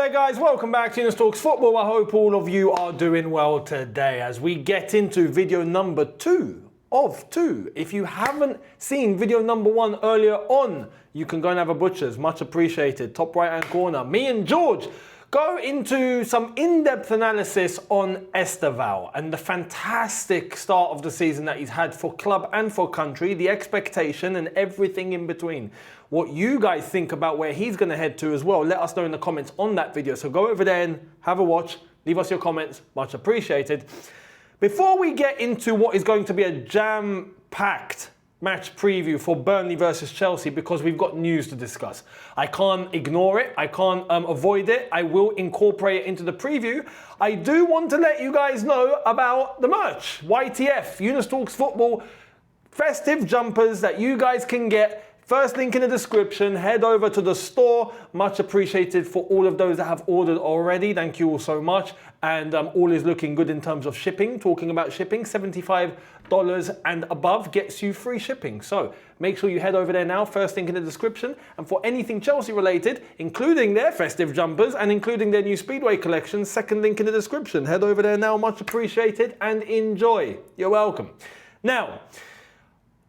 there guys, welcome back to Younes Talks Football. I hope all of you are doing well today as we get into video number 2 of 2. If you haven't seen video number 1 earlier on, you can go and have a butcher's, much appreciated. Top right hand corner, me and George go into some in-depth analysis on Esteval and the fantastic start of the season that he's had for club and for country, the expectation and everything in between. What you guys think about where he's going to head to as well, let us know in the comments on that video. So go over there and have a watch, leave us your comments, much appreciated. Before we get into what is going to be a jam-packed match preview for Burnley versus Chelsea, because we've got news to discuss. I can't ignore it. I can't avoid it. I will incorporate it into the preview. I do want to let you guys know about the merch. YTF, Younes Talks Football, festive jumpers that you guys can get. First link in the description. Head over to the store. Much appreciated for all of those that have ordered already. Thank you all so much. And all is looking good in terms of shipping. Talking about shipping, $75 and above gets you free shipping. So make sure you head over there now. First link in the description. And for anything Chelsea related, including their festive jumpers and including their new Speedway collection, second link in the description. Head over there now. Much appreciated and enjoy. You're welcome. Now,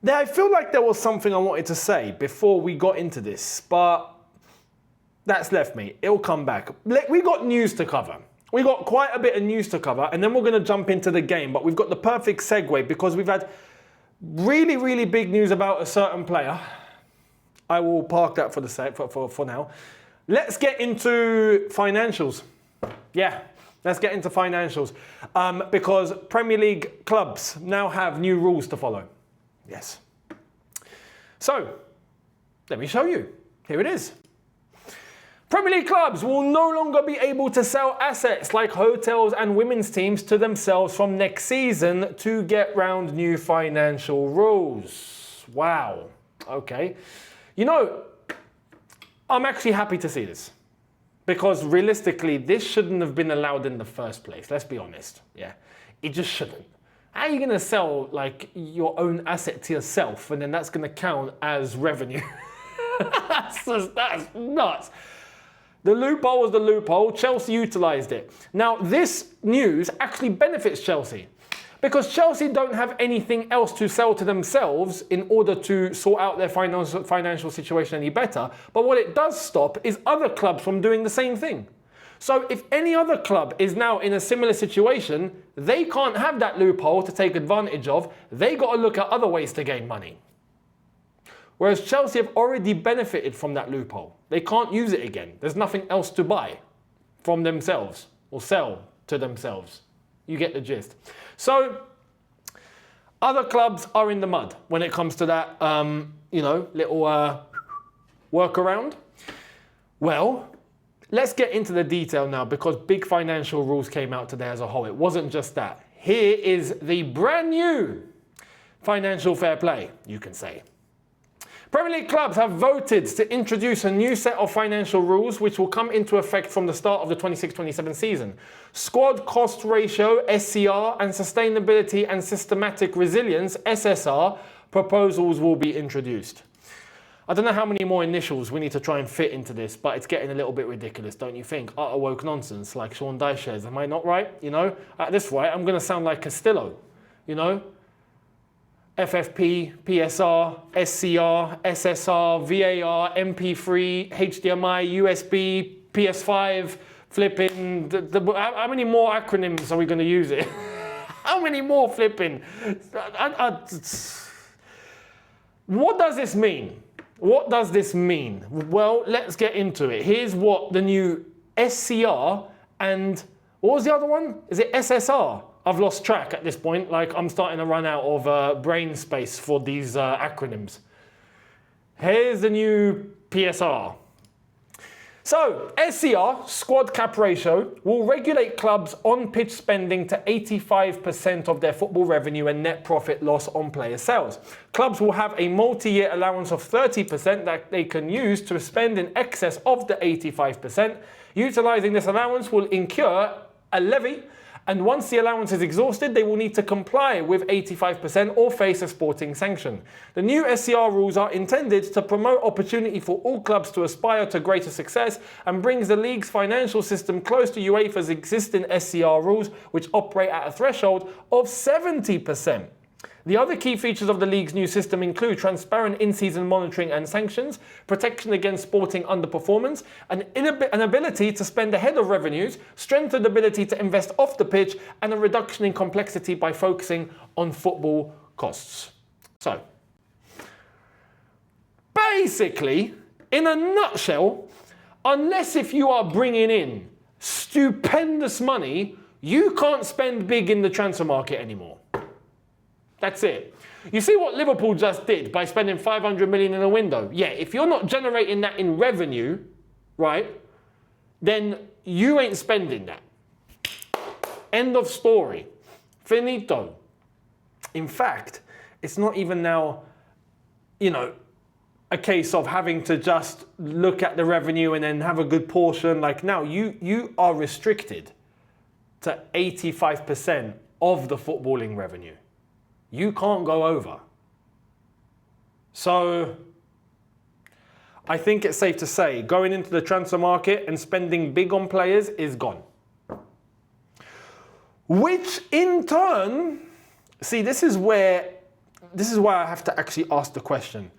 I feel like there was something I wanted to say before we got into this, but that's left me. It'll come back. We got news to cover. We got quite a bit of news to cover, and then we're going to jump into the game. But we've got the perfect segue because we've had really, really big news about a certain player. I will park that for now. Let's get into financials. Yeah, let's get into financials because Premier League clubs now have new rules to follow. Yes. So, let me show you. Here it is. Premier League clubs will no longer be able to sell assets like hotels and women's teams to themselves from next season to get round new financial rules. Wow. Okay. You know, I'm actually happy to see this because realistically, this shouldn't have been allowed in the first place. Let's be honest. Yeah. It just shouldn't. How are you going to sell like your own asset to yourself and then that's going to count as revenue? that's nuts. The loophole was the loophole. Chelsea utilised it. Now, this news actually benefits Chelsea because Chelsea don't have anything else to sell to themselves in order to sort out their financial situation any better. But what it does stop is other clubs from doing the same thing. So if any other club is now in a similar situation, they can't have that loophole to take advantage of. They got to look at other ways to gain money. Whereas Chelsea have already benefited from that loophole. They can't use it again. There's nothing else to buy from themselves or sell to themselves. You get the gist. So other clubs are in the mud when it comes to that, little workaround. Well, let's get into the detail now because big financial rules came out today as a whole. It wasn't just that. Here is the brand new financial fair play, you can say. Premier League clubs have voted to introduce a new set of financial rules which will come into effect from the start of the 26-27 season. Squad cost ratio, SCR, and sustainability and systematic resilience, SSR, proposals will be introduced. I don't know how many more initials we need to try and fit into this, but it's getting a little bit ridiculous, don't you think? Utter woke nonsense, like Sean Dyche says. Am I not right? You know, at this rate, I'm going to sound like Castillo. You know, FFP, PSR, SCR, SSR, VAR, MP3, HDMI, USB, PS5, flipping. How many more acronyms are we going to use it? How many more flipping? What does this mean? What does this mean? Well, let's get into it. Here's what the new SCR and what was the other one? Is it SSR? I've lost track at this point. Like I'm starting to run out of brain space for these acronyms. Here's the new PSR. So SCR, squad cap ratio, will regulate clubs on-pitch spending to 85% of their football revenue and net profit loss on player sales. Clubs will have a multi-year allowance of 30% that they can use to spend in excess of the 85%. Utilising this allowance will incur a levy And once the allowance is exhausted, they will need to comply with 85% or face a sporting sanction. The new SCR rules are intended to promote opportunity for all clubs to aspire to greater success and brings the league's financial system close to UEFA's existing SCR rules, which operate at a threshold of 70%. The other key features of the league's new system include transparent in-season monitoring and sanctions, protection against sporting underperformance, an ability to spend ahead of revenues, strengthened ability to invest off the pitch, and a reduction in complexity by focusing on football costs. So, basically, in a nutshell, unless if you are bringing in stupendous money, you can't spend big in the transfer market anymore. That's it. You see what Liverpool just did by spending 500 million in a window? Yeah, if you're not generating that in revenue, right, then you ain't spending that. End of story. Finito. In fact, it's not even now, a case of having to just look at the revenue and then have a good portion. Like now, you are restricted to 85% of the footballing revenue. You can't go over. So I think it's safe to say going into the transfer market and spending big on players is gone. Which in turn, see, this is why I have to actually ask the question.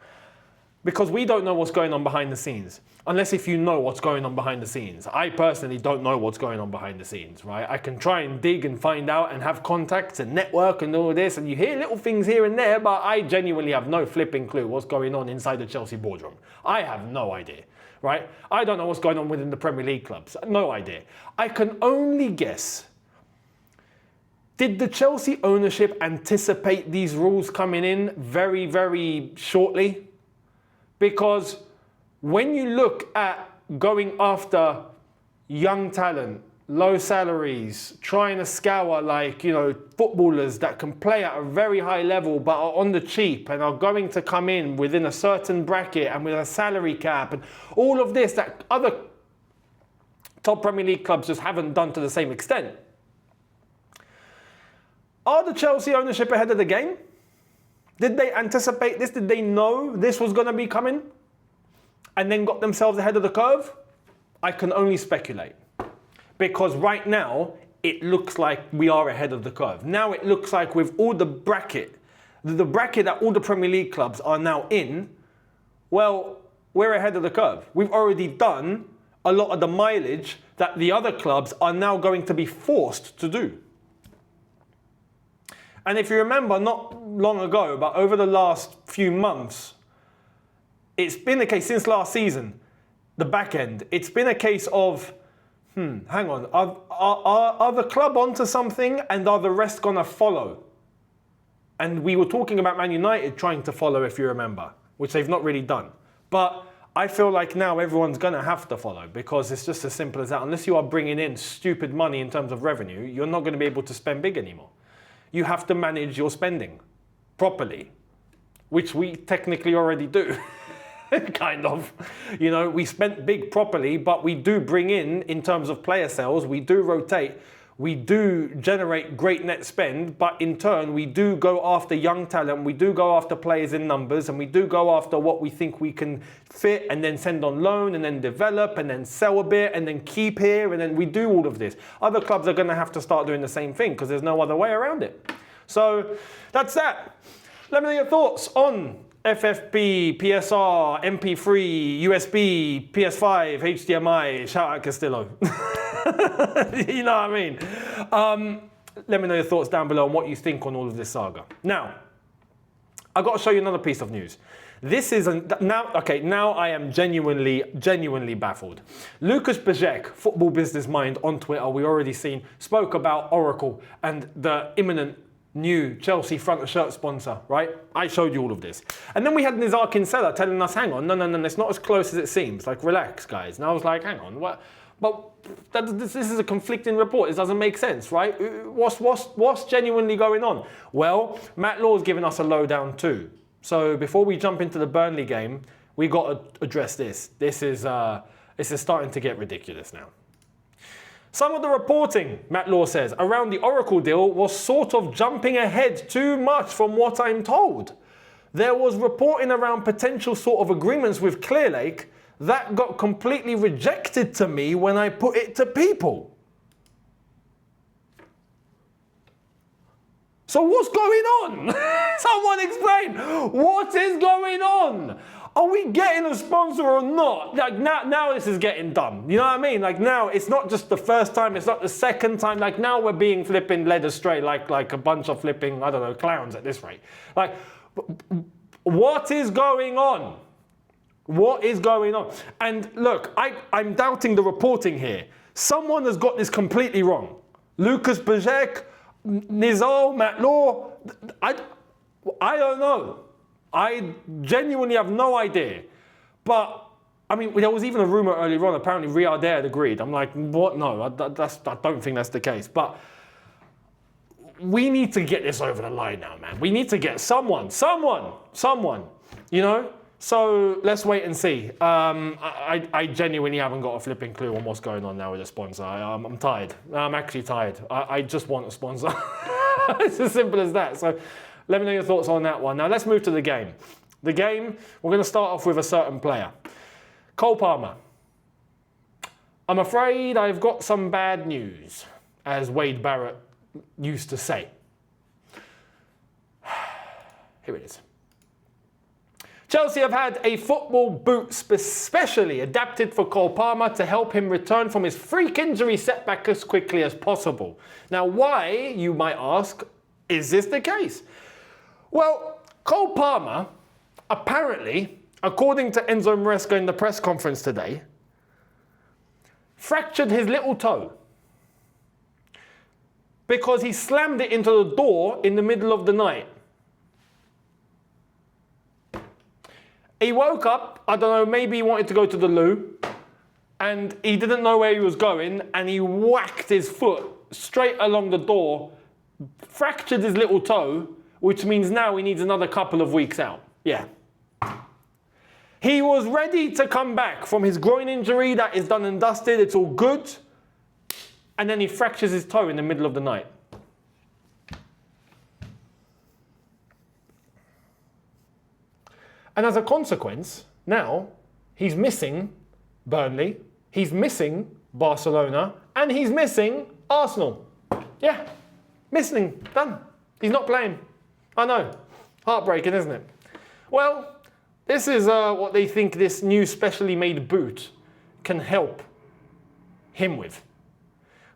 Because we don't know what's going on behind the scenes. Unless if you know what's going on behind the scenes. I personally don't know what's going on behind the scenes, right? I can try and dig and find out and have contacts and network and all this, and you hear little things here and there, but I genuinely have no flipping clue what's going on inside the Chelsea boardroom. I have no idea, right? I don't know what's going on within the Premier League clubs. No idea. I can only guess. Did the Chelsea ownership anticipate these rules coming in very, very shortly? Because when you look at going after young talent, low salaries, trying to scour footballers that can play at a very high level but are on the cheap and are going to come in within a certain bracket and with a salary cap and all of this that other top Premier League clubs just haven't done to the same extent. Are the Chelsea ownership ahead of the game? Did they anticipate this? Did they know this was going to be coming? And then got themselves ahead of the curve? I can only speculate. Because right now, it looks like we are ahead of the curve. Now it looks like with all the bracket that all the Premier League clubs are now in, well, we're ahead of the curve. We've already done a lot of the mileage that the other clubs are now going to be forced to do. And if you remember, not long ago, but over the last few months, it's been a case since last season, the back end, it's been a case of, hang on, are the club onto something and are the rest going to follow? And we were talking about Man United trying to follow, if you remember, which they've not really done. But I feel like now everyone's going to have to follow because it's just as simple as that. Unless you are bringing in stupid money in terms of revenue, you're not going to be able to spend big anymore. You have to manage your spending properly, which we technically already do, kind of. We spent big properly, but we do bring in terms of player sales, we do rotate, we do generate great net spend, but in turn, we do go after young talent, we do go after players in numbers, and we do go after what we think we can fit and then send on loan and then develop and then sell a bit and then keep here, and then we do all of this. Other clubs are going to have to start doing the same thing because there's no other way around it. So that's that. Let me know your thoughts on FFP, PSR, MP3, USB, PS5, HDMI, shout out Castillo. You know what I mean? Let me know your thoughts down below on what you think on all of this saga. Now, I've got to show you another piece of news. This is now I am genuinely baffled. Lucas Bajek, Football Business Mind on Twitter, we already seen, spoke about Oracle and the imminent new Chelsea front of shirt sponsor, right? I showed you all of this. And then we had Nizar Kinsella telling us, hang on, no, it's not as close as it seems. Like, relax, guys. And I was like, hang on, what? But this is a conflicting report. It doesn't make sense, right? What's genuinely going on? Well, Matt Law's given us a lowdown too. So before we jump into the Burnley game, we got to address this. This is starting to get ridiculous now. Some of the reporting, Matt Law says, around the Oracle deal was sort of jumping ahead too much from what I'm told. There was reporting around potential sort of agreements with Clearlake that got completely rejected to me when I put it to people. So what's going on? Someone explain. What is going on? Are we getting a sponsor or not? Like now this is getting done. You know what I mean? Like now it's not just the first time, it's not the second time. Like now we're being flipping led astray like a bunch of flipping, I don't know, clowns at this rate. Like, what is going on? What is going on? And look, I'm doubting the reporting here. Someone has got this completely wrong. Lucas Bajek, Nizal, Matt Law, I don't know. I genuinely have no idea. But, I mean, there was even a rumour earlier on, apparently Riyad Air had agreed. I'm like, what? No, I don't think that's the case. But we need to get this over the line now, man. We need to get someone, you know? So let's wait and see. I genuinely haven't got a flipping clue on what's going on now with the sponsor. I'm tired. I'm actually tired. I just want a sponsor. It's as simple as that. So let me know your thoughts on that one. Now let's move to the game. The game, we're going to start off with a certain player. Cole Palmer. I'm afraid I've got some bad news, as Wade Barrett used to say. Here it is. Chelsea have had a football boot specially adapted for Cole Palmer to help him return from his freak injury setback as quickly as possible. Now, why, you might ask, is this the case? Well, Cole Palmer, apparently, according to Enzo Maresca in the press conference today, fractured his little toe because he slammed it into the door in the middle of the night. He woke up, I don't know, maybe he wanted to go to the loo, and he didn't know where he was going, and he whacked his foot straight along the door, fractured his little toe, which means now he needs another couple of weeks out. Yeah. He was ready to come back from his groin injury, that is done and dusted, it's all good, and then he fractures his toe in the middle of the night. And as a consequence, now he's missing Burnley, he's missing Barcelona, and he's missing Arsenal. Yeah, missing, done. He's not playing. I know, heartbreaking, isn't it? Well, this is what they think this new specially made boot can help him with.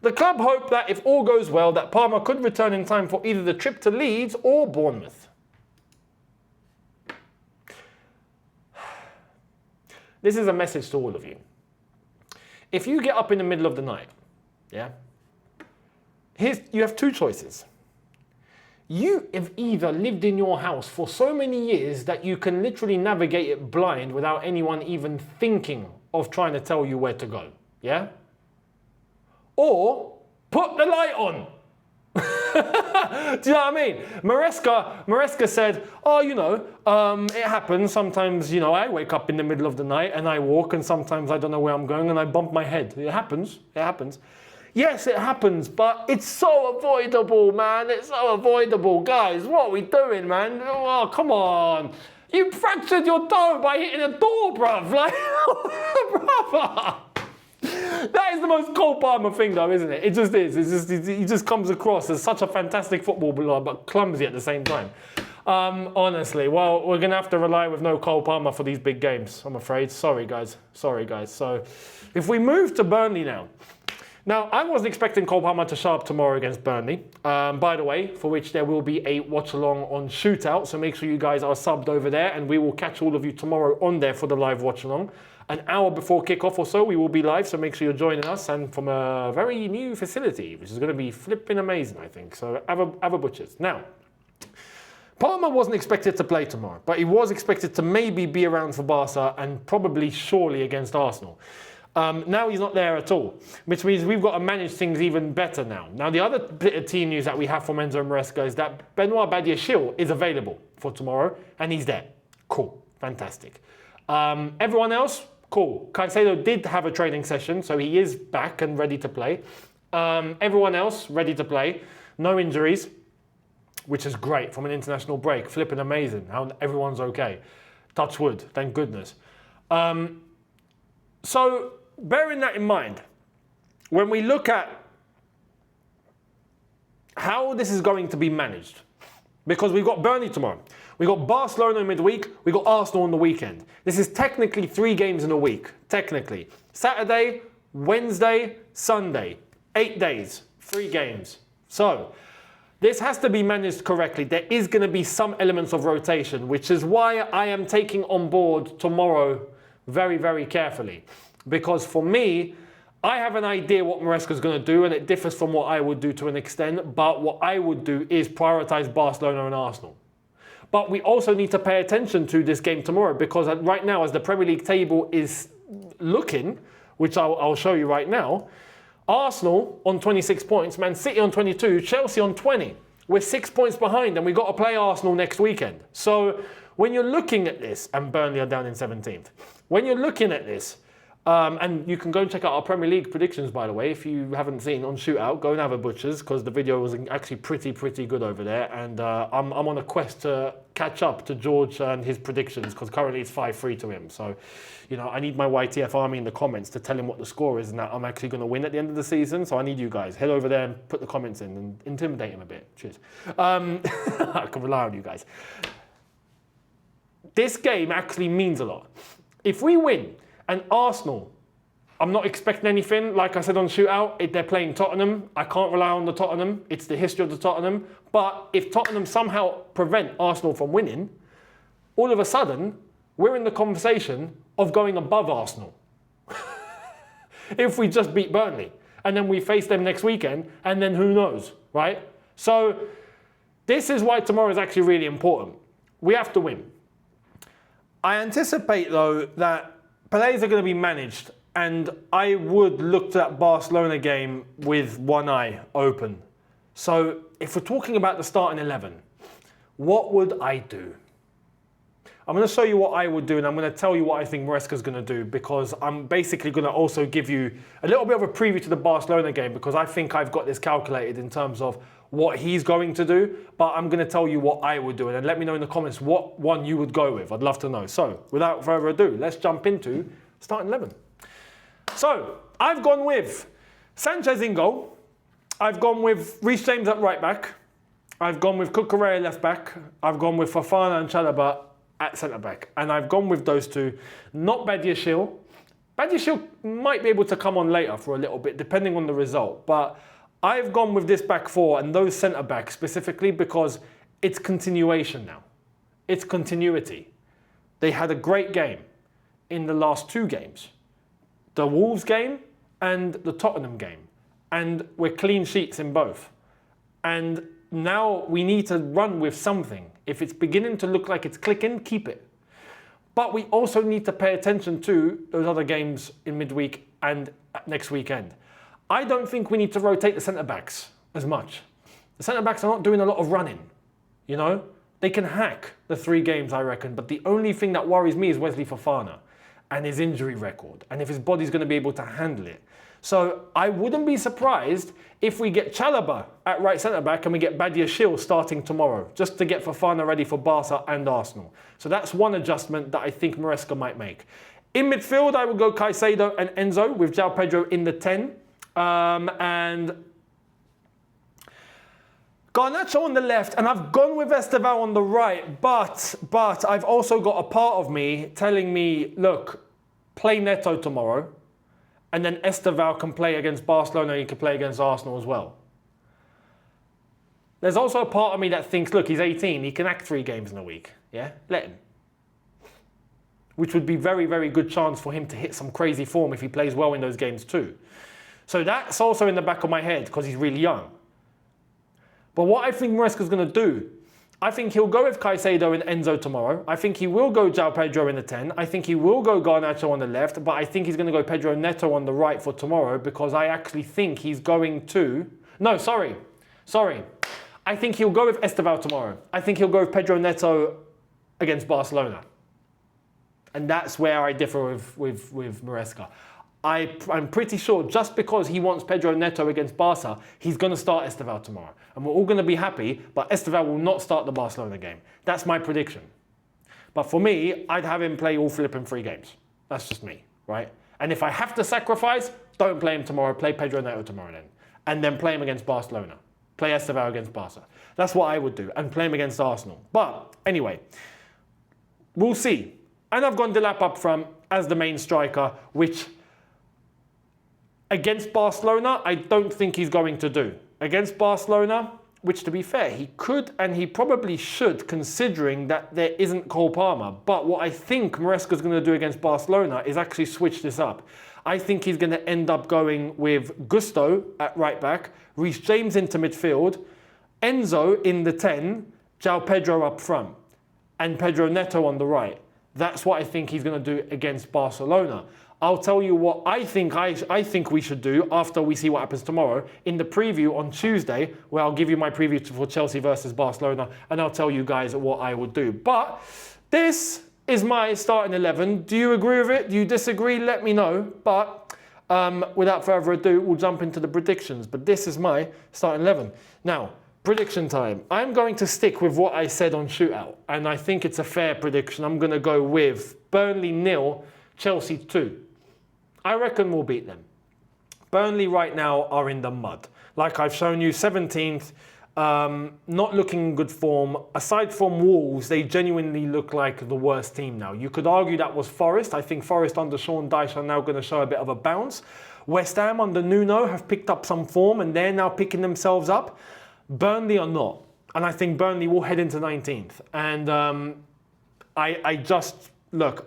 The club hope that if all goes well, that Palmer could return in time for either the trip to Leeds or Bournemouth. This is a message to all of you. If you get up in the middle of the night, yeah, you have two choices. You have either lived in your house for so many years that you can literally navigate it blind without anyone even thinking of trying to tell you where to go, yeah? Or put the light on. Do you know what I mean? Maresca said, oh, you know, it happens. Sometimes, you know, I wake up in the middle of the night and I walk, and sometimes I don't know where I'm going and I bump my head. It happens. It happens. Yes, it happens, but it's so avoidable, man. It's so avoidable. Guys, what are we doing, man? Oh, come on. You fractured your toe by hitting a door, bruv. Like, brother. That is the most Cole Palmer thing, though, isn't it? It just is. He just comes across as such a fantastic footballer, but clumsy at the same time. Honestly, well, we're going to have to rely with no Cole Palmer for these big games, I'm afraid. Sorry, guys. So, if we move to Burnley now. Now, I wasn't expecting Cole Palmer to show up tomorrow against Burnley. By the way, for which there will be a watch-along on Shootout, so make sure you guys are subbed over there, and we will catch all of you tomorrow on there for the live watch-along. An hour before kickoff or so, we will be live, so make sure you're joining us, and from a very new facility, which is going to be flipping amazing, I think. So have a butchers. Now, Palmer wasn't expected to play tomorrow, but he was expected to maybe be around for Barca and probably surely against Arsenal. Now he's not there at all, which means we've got to manage things even better now. Now, the other bit of team news that we have from Enzo Maresca is that Benoit Badiashile is available for tomorrow, and he's there. Cool. Fantastic. Everyone else, Cool. Caicedo did have a training session, so he is back and ready to play. Everyone else ready to play. No injuries, which is great from an international break. Flipping amazing how everyone's okay. Touch wood, thank goodness. So bearing that in mind, when we look at how this is going to be managed, because we've got Burnley tomorrow, we've got Barcelona midweek, we've got Arsenal on the weekend. This is technically 3 games in a week, technically. Saturday, Wednesday, Sunday, 8 days, 3 games. So this has to be managed correctly. There is going to be some elements of rotation, which is why I am taking on board tomorrow very, very carefully. Because for me, I have an idea what Maresca's going to do, and it differs from what I would do to an extent. But what I would do is prioritise Barcelona and Arsenal. But we also need to pay attention to this game tomorrow, because right now, as the Premier League table is looking, which I'll show you right now, Arsenal on 26 points, Man City on 22, Chelsea on 20. We're 6 points behind, and we've got to play Arsenal next weekend. So when you're looking at this, and Burnley are down in 17th, when you're looking at this, and you can go and check out our Premier League predictions, by the way, if you haven't seen on Shootout, go and have a butcher's, because the video was actually pretty good over there. And I'm on a quest to catch up to George and his predictions, because currently it's 5-3 to him. So, you know, I need my YTF army in the comments to tell him what the score is and that I'm actually going to win at the end of the season. So I need you guys. Head over there and put the comments in and intimidate him a bit. Cheers. I can rely on you guys. This game actually means a lot. If we win, and Arsenal, I'm not expecting anything. Like I said on Shootout, they're playing Tottenham. I can't rely on the Tottenham. It's the history of the Tottenham. But if Tottenham somehow prevent Arsenal from winning, all of a sudden, we're in the conversation of going above Arsenal. If we just beat Burnley. And then we face them next weekend, and then who knows, right? So this is why tomorrow is actually really important. We have to win. I anticipate, though, that players are going to be managed, and I would look to that Barcelona game with one eye open. So if we're talking about the starting 11, what would I do? I'm going to show you what I would do, and I'm going to tell you what I think Maresca's going to do, because I'm basically going to also give you a little bit of a preview to the Barcelona game, because I think I've got this calculated in terms of what he's going to do, but I'm going to tell you what I would do, and then let me know in the comments what one you would go with. I'd love to know. So without further ado, let's jump into starting 11. So I've gone with Sanchez in goal. I've gone with Reece James at right back. I've gone with Cucurella left back. I've gone with Fofana and Chalobah at centre back. And I've gone with those two, not Badiashile. Badiashile might be able to come on later for a little bit, depending on the result. But I've gone with this back four and those centre backs specifically because it's continuation now. It's continuity. They had a great game in the last 2 games. The Wolves game and the Tottenham game. And we're clean sheets in both. And now we need to run with something. If it's beginning to look like it's clicking, keep it. But we also need to pay attention to those other games in midweek and next weekend. I don't think we need to rotate the centre-backs as much. The centre-backs are not doing a lot of running, you know? They can hack the 3 games, I reckon, but the only thing that worries me is Wesley Fofana and his injury record, and if his body's going to be able to handle it. So I wouldn't be surprised if we get Chalobah at right centre-back and we get Badiashile starting tomorrow, just to get Fofana ready for Barca and Arsenal. So that's one adjustment that I think Maresca might make. In midfield, I would go Caicedo and Enzo with João Pedro in the 10. And Garnacho on the left, and I've gone with Esteval on the right, but I've also got a part of me telling me, look, play Neto tomorrow, and then Esteval can play against Barcelona, he can play against Arsenal as well. There's also a part of me that thinks, look, he's 18, he can act 3 games in a week, yeah? Let him. Which would be very, very good chance for him to hit some crazy form if he plays well in those games too. So that's also in the back of my head because he's really young. But what I think Maresca's going to do, I think he'll go with Caicedo and Enzo tomorrow. I think he will go João Pedro in the 10. I think he will go Garnacho on the left, but I think he's going to go Pedro Neto on the right for tomorrow because I actually think he's going to... No, sorry. I think he'll go with Esteval tomorrow. I think he'll go with Pedro Neto against Barcelona. And that's where I differ with Maresca. I'm pretty sure just because he wants Pedro Neto against Barca, he's going to start Esteval tomorrow. And we're all going to be happy, but Esteval will not start the Barcelona game. That's my prediction. But for me, I'd have him play all flipping 3 games. That's just me, right? And if I have to sacrifice, don't play him tomorrow. Play Pedro Neto tomorrow then. And then play him against Barcelona. Play Esteval against Barca. That's what I would do. And play him against Arsenal. But anyway, we'll see. And I've gone Delap up front as the main striker, which against Barcelona, I don't think he's going to do. Against Barcelona, which to be fair, he could and he probably should, considering that there isn't Cole Palmer. But what I think Maresca's going to do against Barcelona is actually switch this up. I think he's going to end up going with Gusto at right back, Reece James into midfield, Enzo in the 10, João Pedro up front, and Pedro Neto on the right. That's what I think he's going to do against Barcelona. I'll tell you what I think we should do after we see what happens tomorrow in the preview on Tuesday, where I'll give you my preview for Chelsea versus Barcelona, and I'll tell you guys what I would do. But this is my starting 11. Do you agree with it? Do you disagree? Let me know. But without further ado, we'll jump into the predictions. But this is my starting 11. Now, prediction time. I'm going to stick with what I said on Shootout, and I think it's a fair prediction. I'm going to go with Burnley 0, Chelsea 2. I reckon we'll beat them. Burnley right now are in the mud. Like I've shown you, 17th, not looking in good form. Aside from Wolves, they genuinely look like the worst team now. You could argue that was Forest. I think Forest under Sean Dyche are now going to show a bit of a bounce. West Ham under Nuno have picked up some form and they're now picking themselves up. Burnley are not. And I think Burnley will head into 19th. And I just, look,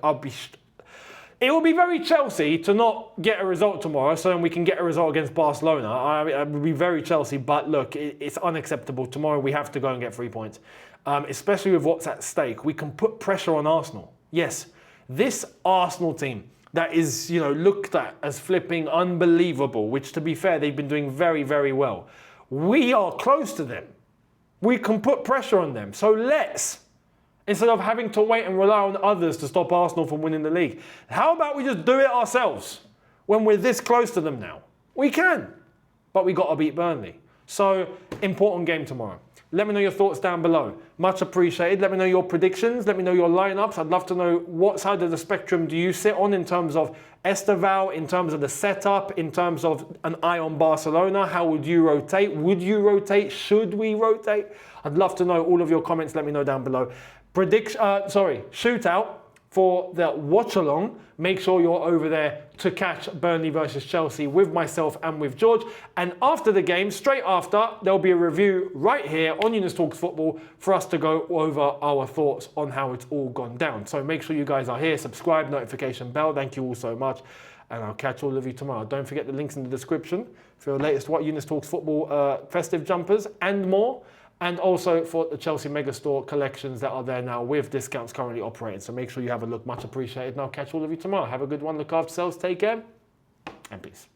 it will be very Chelsea to not get a result tomorrow so then we can get a result against Barcelona. I would be very Chelsea, but look, it's unacceptable. Tomorrow we have to go and get 3 points, especially with what's at stake. We can put pressure on Arsenal. Yes, this Arsenal team that is, looked at as flipping unbelievable, which to be fair, they've been doing very, very well. We are close to them. We can put pressure on them. So instead of having to wait and rely on others to stop Arsenal from winning the league, how about we just do it ourselves when we're this close to them now? We can, but we got to beat Burnley. So, important game tomorrow. Let me know your thoughts down below. Much appreciated. Let me know your predictions. Let me know your lineups. I'd love to know what side of the spectrum do you sit on in terms of Esteval, in terms of the setup, in terms of an eye on Barcelona. How would you rotate? Would you rotate? Should we rotate? I'd love to know all of your comments. Let me know down below. Shootout for the watch along. Make sure you're over there to catch Burnley versus Chelsea with myself and with George. And after the game, straight after, there'll be a review right here on Younes Talks Football for us to go over our thoughts on how it's all gone down. So make sure you guys are here, subscribe, notification bell. Thank you all so much. And I'll catch all of you tomorrow. Don't forget the links in the description for the latest Younes Talks Football festive jumpers and more. And also for the Chelsea Megastore collections that are there now with discounts currently operating. So make sure you have a look. Much appreciated. And I'll catch all of you tomorrow. Have a good one. Look after yourselves. Take care. And peace.